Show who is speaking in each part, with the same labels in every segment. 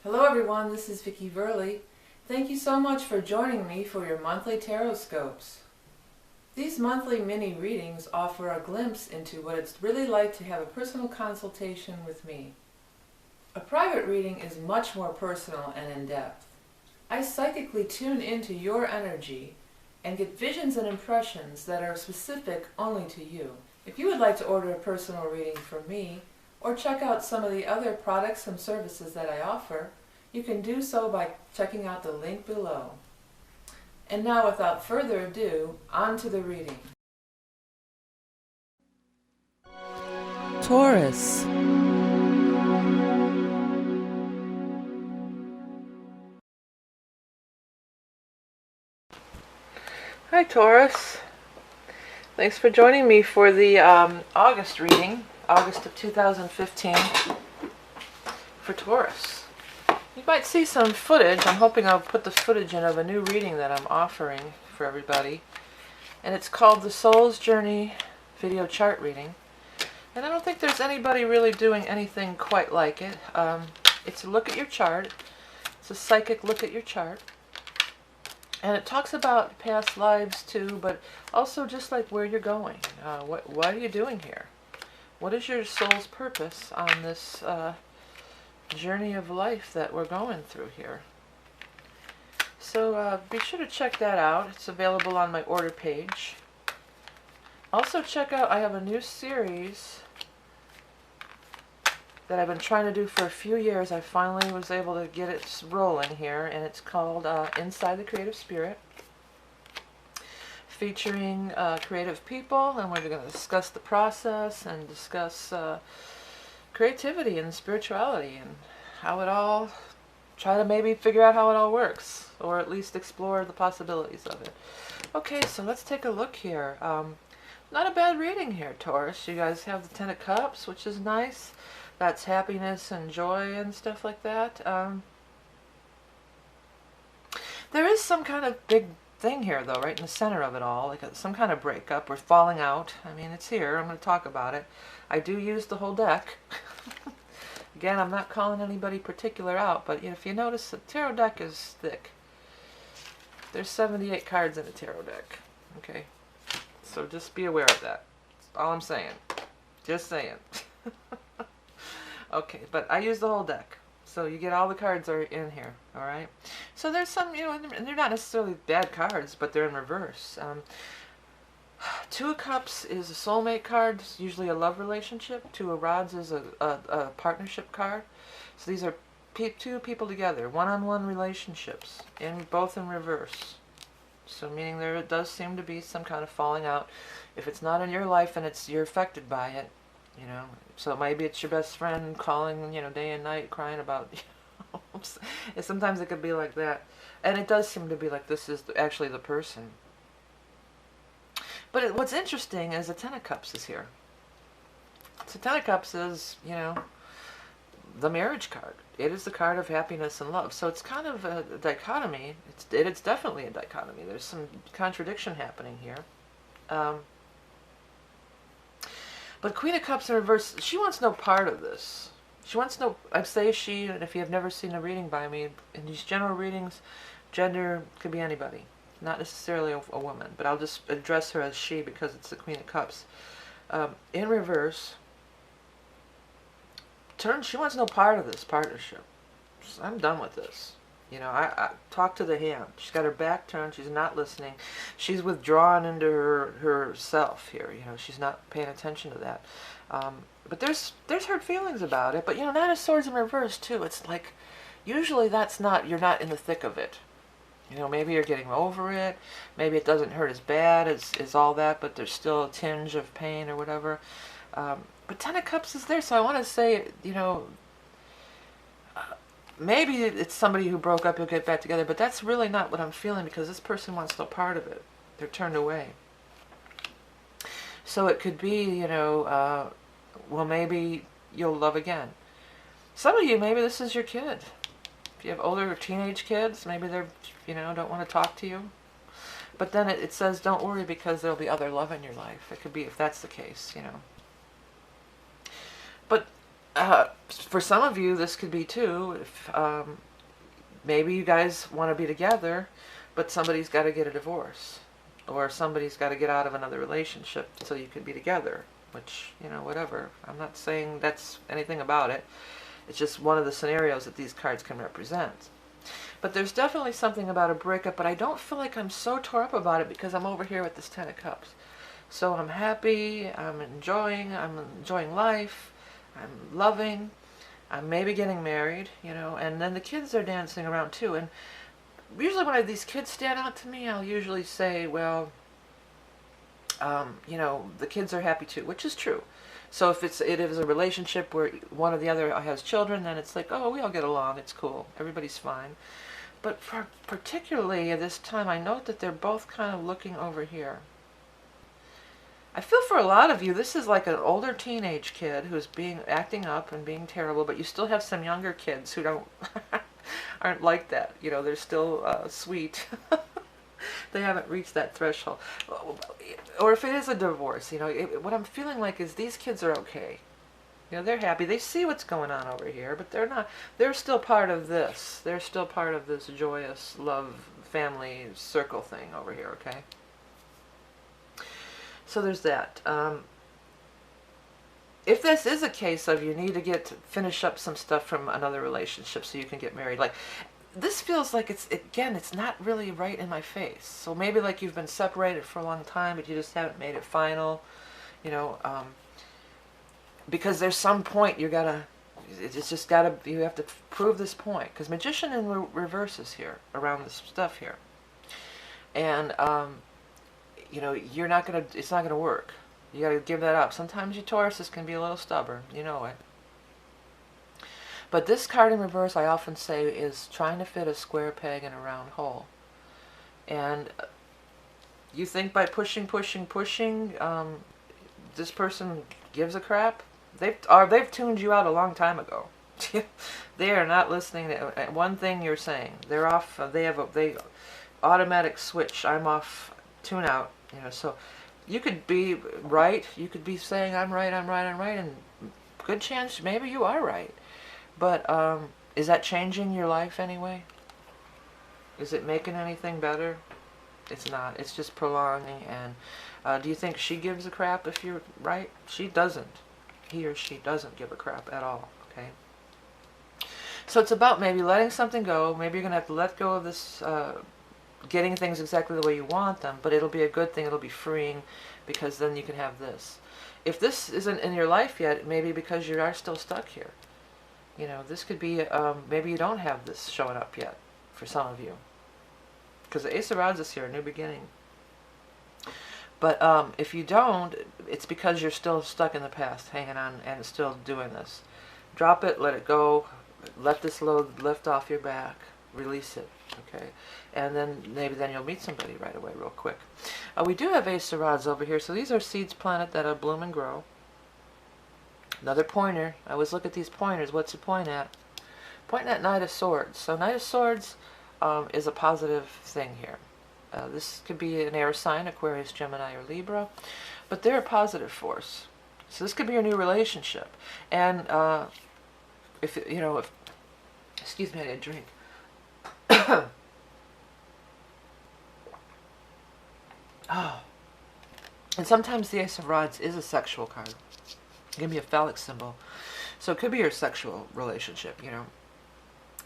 Speaker 1: Hello everyone, this is Vickie. Thank you so much for joining me for your monthly tarot scopes. These monthly mini readings offer a glimpse into what it's really like to have a personal consultation with me. A private reading is much more personal and in-depth. I psychically tune into your energy and get visions and impressions that are specific only to you. If you would like to order a personal reading from me, or check out some of the other products and services that I offer, you can do so by checking out the link below. And now, without further ado, on to the reading. Taurus. Hi Taurus. Thanks for joining me for the August reading, August of 2015 for Taurus. You might see some footage. I'm hoping I'll put the footage in of a new reading that I'm offering for everybody. And it's called the Soul's Journey Video Chart Reading. And I don't think there's anybody really doing anything quite like it. It's a look at your chart. It's a psychic look at your chart. And it talks about past lives too, but also just like where you're going. What are you doing here? What is your soul's purpose on this journey of life that we're going through here? So be sure to check that out. It's available on my order page. Also check out, I have a new series that I've been trying to do for a few years. I finally was able to get it rolling here, and it's called Inside the Creative Spirit, featuring creative people, and we're going to discuss the process and discuss creativity and spirituality and how it all, try to maybe figure out how it all works, or at least explore the possibilities of it. Okay, so let's take a look here. Not a bad reading here, Taurus. You guys have the Ten of Cups, which is nice. That's happiness and joy and stuff like that. There is some kind of big thing here, though, right in the center of it all, like some kind of breakup or falling out. I mean, it's here. I'm going to talk about it. I do use the whole deck. Again, I'm not calling anybody particular out, but if you notice, the tarot deck is thick. There's 78 cards in a tarot deck. Okay, so just be aware of that. That's all I'm saying. Just saying. Okay, but I use the whole deck. So you get all the cards are in here, all right? So there's some, and they're not necessarily bad cards, but they're in reverse. Two of Cups is a soulmate card, usually a love relationship. Two of Rods is a partnership card. So these are two people together, one-on-one relationships, both in reverse. So meaning there does seem to be some kind of falling out. If it's not in your life and you're affected by it, so maybe it's your best friend calling, day and night, crying about, sometimes it could be like that. And it does seem to be like this is actually the person. But what's interesting is the Ten of Cups is here. So Ten of Cups is, the marriage card. It is the card of happiness and love. So it's kind of a dichotomy. It's definitely a dichotomy. There's some contradiction happening here. But Queen of Cups in reverse, she wants no part of this. She wants no, I say she, and if you have never seen a reading by me, in these general readings, gender could be anybody. Not necessarily a woman, but I'll just address her as she because it's the Queen of Cups. In reverse, she wants no part of this partnership. I'm done with this. I talk to the hand. She's got her back turned. She's not listening. She's withdrawn into herself here. She's not paying attention to that. But there's hurt feelings about it. But Nine of Swords in reverse too. It's like usually you're not in the thick of it. Maybe you're getting over it. Maybe it doesn't hurt as bad as all that, but there's still a tinge of pain or whatever. But Ten of Cups is there, so I want to say, maybe it's somebody who broke up, you'll get back together, but that's really not what I'm feeling because this person wants no part of it. They're turned away. So it could be, well, maybe you'll love again. Some of you, maybe this is your kid. If you have older teenage kids, maybe they're, don't want to talk to you. But then it says, don't worry because there'll be other love in your life. It could be, if that's the case, But For some of you, this could be too. If maybe you guys want to be together, but somebody's got to get a divorce, or somebody's got to get out of another relationship so you can be together. Which, you know, whatever. I'm not saying that's anything about it. It's just one of the scenarios that these cards can represent. But there's definitely something about a breakup, but I don't feel like I'm so tore up about it because I'm over here with this Ten of Cups. So I'm happy, I'm enjoying life, I'm loving, I'm maybe getting married, you know, and then the kids are dancing around too. And usually when these kids stand out to me, I'll usually say, well, you know, the kids are happy too, which is true. So if it is a relationship where one or the other has children, then it's like, oh, we all get along, it's cool, everybody's fine. But particularly at this time, I note that they're both kind of looking over here. I feel for a lot of you, this is like an older teenage kid who's acting up and being terrible, but you still have some younger kids who aren't like that. You know, they're still sweet. They haven't reached that threshold. Or if it is a divorce, you know, what I'm feeling like is these kids are okay. You know, they're happy. They see what's going on over here, but they're not. They're still part of this. They're still part of this joyous love family circle thing over here, okay? So there's that. If this is a case of you need to finish up some stuff from another relationship so you can get married, like, this feels like it's not really right in my face. So maybe like you've been separated for a long time, but you just haven't made it final, you know, because there's some point you have to prove this point, because Magician in reverse is here around this stuff here. And, you know, it's not gonna work. You gotta give that up. Sometimes you Tauruses can be a little stubborn, you know it. But this card in reverse, I often say, is trying to fit a square peg in a round hole. And you think by pushing, this person gives a crap? They've tuned you out a long time ago. They are not listening to one thing you're saying. They're off. They automatic switch. I'm off. Tune out. You know. So you could be right. You could be saying I'm right, and good chance maybe you are right. But is that changing your life anyway? Is it making anything better? It's not. It's just prolonging. And do you think she gives a crap if you're right? She doesn't. He or she doesn't give a crap at all. Okay. So it's about maybe letting something go. Maybe you're gonna have to let go of this, getting things exactly the way you want them. But it'll be a good thing. It'll be freeing, because then you can have this. If this isn't in your life yet, maybe because you are still stuck here. You know, this could be, maybe you don't have this showing up yet for some of you. Because the Ace of Rods is here, a new beginning. But if you don't, it's because you're still stuck in the past, hanging on and still doing this. Drop it, let it go, let this load lift off your back, release it, okay? And then maybe you'll meet somebody right away real quick. We do have Ace of Rods over here, so these are seeds planted that'll bloom and grow. Another pointer. I always look at these pointers. What's it point at? Pointing at Knight of Swords. So Knight of Swords is a positive thing here. This could be an air sign, Aquarius, Gemini, or Libra, but they're a positive force. So this could be your new relationship. And if excuse me, I need a drink. Oh. And sometimes the Ace of Rods is a sexual card. It can be a phallic symbol. So it could be your sexual relationship, you know.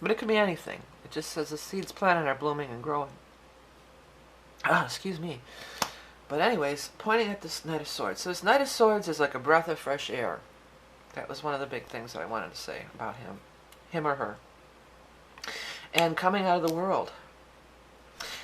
Speaker 1: But it could be anything. It just says the seeds planted are blooming and growing. Excuse me. But anyways, pointing at this Knight of Swords. So this Knight of Swords is like a breath of fresh air. That was one of the big things that I wanted to say about him. Him or her. And coming out of the world.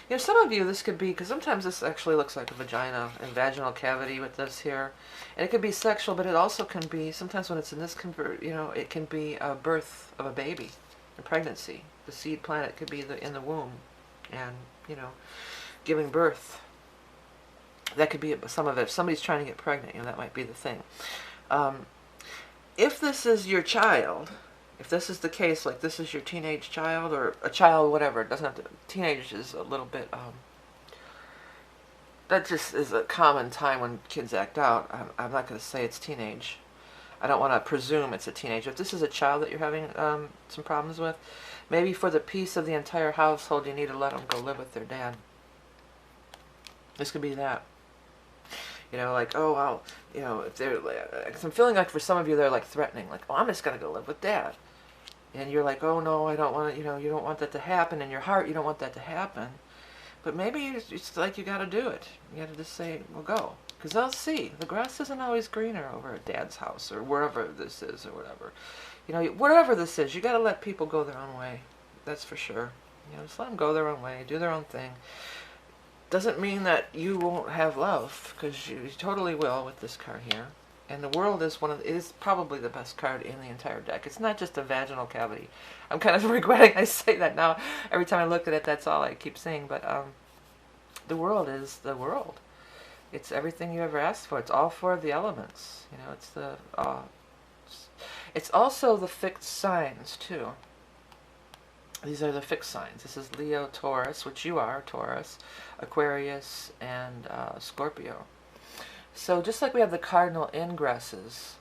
Speaker 1: You know, some of you, this could be, because sometimes this actually looks like a vagina and vaginal cavity with this here. And it could be sexual, but it also can be, sometimes when it's in this you know, it can be a birth of a baby, a pregnancy. The seed planet could be in the womb and, you know, giving birth. That could be some of it. If somebody's trying to get pregnant, you know, that might be the thing. If this is your child, if this is the case, like this is your teenage child or a child, whatever, it doesn't have to, teenage is a little bit, that just is a common time when kids act out. I'm not going to say it's teenage. I don't want to presume it's a teenager. If this is a child that you're having some problems with, maybe for the peace of the entire household, you need to let them go live with their dad. This could be that. You know, like, oh, well, you know, if they're, cause I'm feeling like for some of you, they're like threatening, like, oh, I'm just going to go live with dad. And you're like, oh, no, I don't want to, you know, you don't want that to happen. In your heart, you don't want that to happen. But maybe it's like you got to do it. You got to just say, well, go. Because they'll see. The grass isn't always greener over at dad's house or wherever this is or whatever. You know, wherever this is, you got to let people go their own way. That's for sure. You know, just let them go their own way, do their own thing. Doesn't mean that you won't have love, because you totally will with this card here. And the World is is probably the best card in the entire deck. It's not just a vaginal cavity. I'm kind of regretting I say that now. Every time I look at it, that's all I keep saying. But the World is the world. It's everything you ever asked for. It's all four of the elements. You know, it's the. It's also the fixed signs too. These are the fixed signs. This is Leo, Taurus, which you are, Taurus, Aquarius, and Scorpio. So just like we have the cardinal ingresses,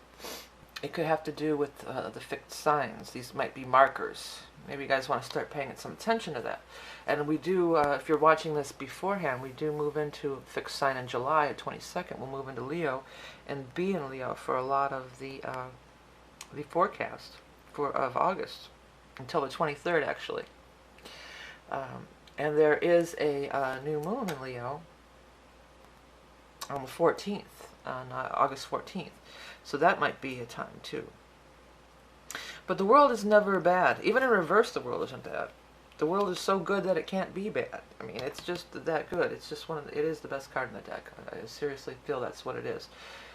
Speaker 1: it could have to do with the fixed signs. These might be markers. Maybe you guys want to start paying some attention to that. And we do, if you're watching this beforehand, we do move into fixed sign in July 22nd. We'll move into Leo and be in Leo for a lot of the forecast of August. Until the 23rd, actually. And there is a new moon in Leo on the 14th, on August 14th. So that might be a time, too. But the World is never bad. Even in reverse, the World isn't bad. The World is so good that it can't be bad. I mean, it's just that good. It's just it is the best card in the deck. I seriously feel that's what it is.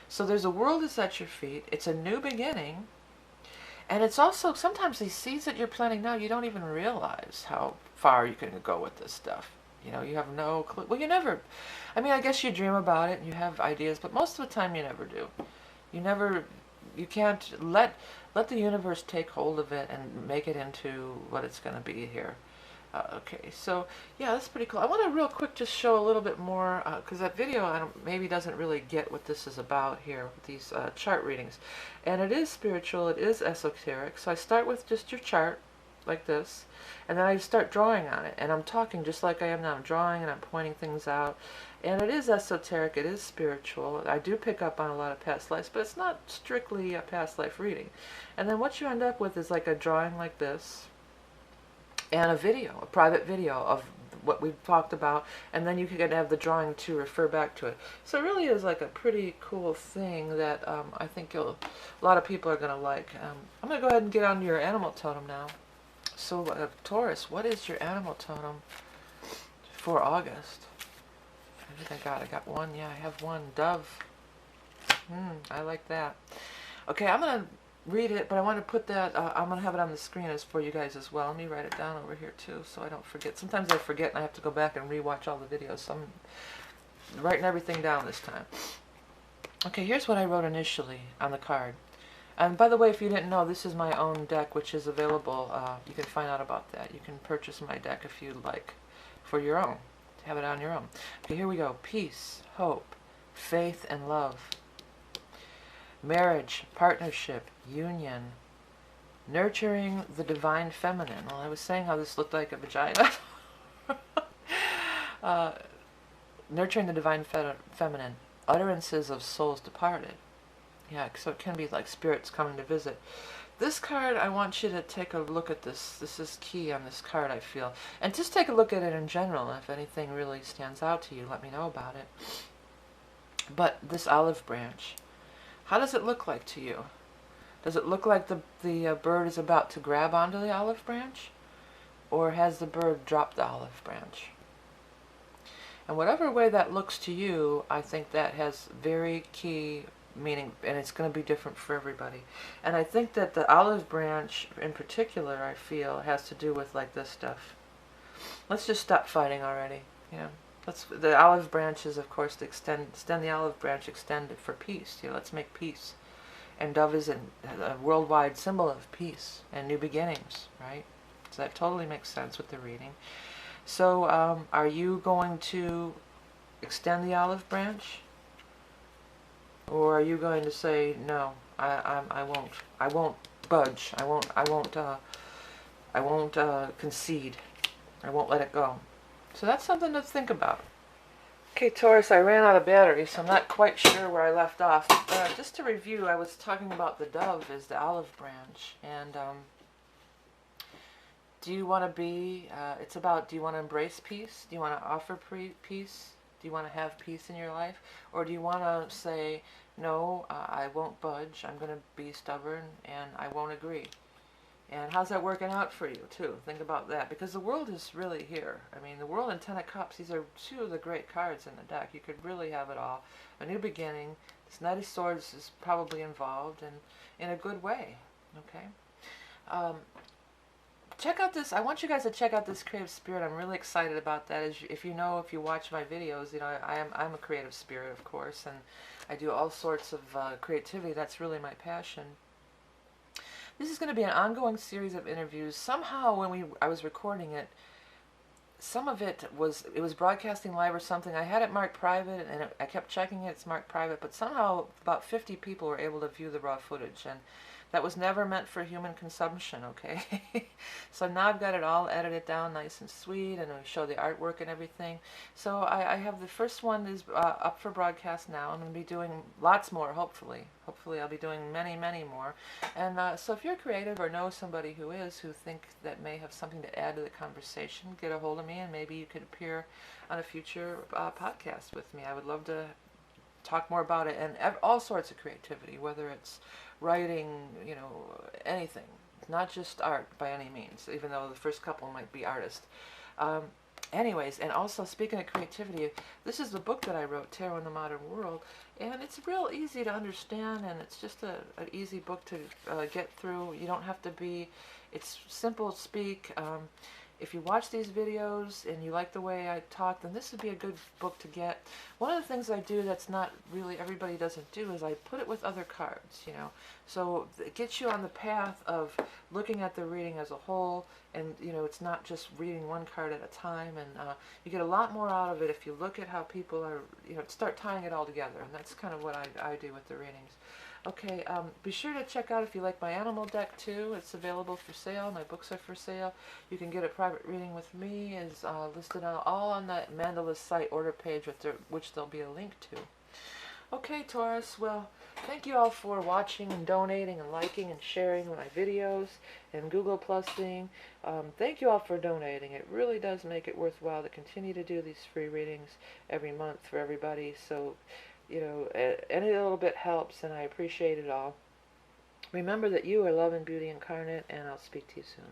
Speaker 1: So there's a world that's at your feet. It's a new beginning. And it's also, sometimes these seeds that you're planting now, you don't even realize how far you can go with this stuff. You know, you have no clue. Well, you never, I mean, I guess you dream about it and you have ideas, but most of the time you never do. You can't let the universe take hold of it and make it into what it's going to be here. Okay, so yeah, that's pretty cool. I want to real quick just show a little bit more, because that video maybe doesn't really get what this is about here with these chart readings. And it is spiritual, it is esoteric. So I start with just your chart, like this, and then I start drawing on it. And I'm talking just like I am now. I'm drawing and I'm pointing things out. And it is esoteric, it is spiritual. I do pick up on a lot of past lives, but it's not strictly a past life reading. And then what you end up with is like a drawing like this, and a video, a private video of what we've talked about, and then you can have the drawing to refer back to it. So it really is like a pretty cool thing that I think a lot of people are going to like. I'm going to go ahead and get on your animal totem now. So Taurus, what is your animal totem for August? I think I got one. Yeah, I have one. Dove. I like that. Okay, I'm going to read it, but I want to put that, I'm going to have it on the screen as for you guys as well. Let me write it down over here too, so I don't forget. Sometimes I forget and I have to go back and rewatch all the videos, so I'm writing everything down this time. Okay, here's what I wrote initially on the card. And by the way, if you didn't know, this is my own deck, which is available. You can find out about that. You can purchase my deck if you'd like, for your own, to have it on your own. Okay, here we go. Peace, hope, faith, and love. Marriage, partnership, union, nurturing the divine feminine. Well, I was saying how this looked like a vagina. Nurturing the divine feminine, utterances of souls departed. Yeah, so it can be like spirits coming to visit. This card, I want you to take a look at this. This is key on this card, I feel. And just take a look at it in general. If anything really stands out to you, let me know about it. But this olive branch, how does it look like to you? Does it look like the bird is about to grab onto the olive branch? Or has the bird dropped the olive branch? And whatever way that looks to you, I think that has very key meaning, and it's going to be different for everybody. And I think that the olive branch in particular, I feel, has to do with like this stuff. Let's just stop fighting already. Yeah. The olive branch is, of course, to extend the olive branch, extend it for peace. You know, let's make peace. And dove is a worldwide symbol of peace and new beginnings, right? So that totally makes sense with the reading. So are you going to extend the olive branch? Or are you going to say, no, I won't budge. I won't concede. I won't let it go. So that's something to think about. Okay, Taurus, I ran out of battery, so I'm not quite sure where I left off. Just to review, I was talking about the dove as the olive branch. And do you want to be, it's about, do you want to embrace peace? Do you want to offer peace? Do you want to have peace in your life? Or do you want to say, no, I won't budge. I'm going to be stubborn and I won't agree. And how's that working out for you, too? Think about that. Because the world is really here. I mean, the world and Ten of Cups, these are two of the great cards in the deck. You could really have it all. A new beginning. This Knight of Swords is probably involved, and in a good way. Okay? Check out this. I want you guys to check out this creative spirit. I'm really excited about that. As if you know, if you watch my videos, you know, I'm a creative spirit, of course, and I do all sorts of creativity. That's really my passion. This is going to be an ongoing series of interviews. Somehow when I was recording it, some of it was broadcasting live or something. I had it marked private, and I kept checking it. It's marked private, but somehow about 50 people were able to view the raw footage, and that was never meant for human consumption, okay? So now I've got it all edited down nice and sweet, and I show the artwork and everything. So I have the first one is up for broadcast now. I'm going to be doing lots more, hopefully. Hopefully I'll be doing many, many more. And so if you're creative or know somebody who think that may have something to add to the conversation, get a hold of me, and maybe you could appear on a future podcast with me. I would love to talk more about it, and all sorts of creativity, whether it's writing, you know, anything. Not just art by any means, even though the first couple might be artists. Anyways, and also speaking of creativity, this is the book that I wrote, Tarot in the Modern World, and it's real easy to understand, and it's just an easy book to get through. You don't have to be, it's simple to speak. If you watch these videos and you like the way I talk, then this would be a good book to get. One of the things I do that's not really everybody doesn't do is I put it with other cards, you know. So it gets you on the path of looking at the reading as a whole, and you know, it's not just reading one card at a time, and you get a lot more out of it if you look at how people are, you know, start tying it all together, and that's kind of what I do with the readings. Okay, be sure to check out if you like my animal deck too. It's available for sale. My books are for sale. You can get a private reading with me. Is listed all on the Mandala site order page, which there'll be a link to. Okay, Taurus, well, thank you all for watching and donating and liking and sharing my videos and Google Plusing. Thank you all for donating. It really does make it worthwhile to continue to do these free readings every month for everybody. So, you know, any little bit helps, and I appreciate it all. Remember that you are love and beauty incarnate, and I'll speak to you soon.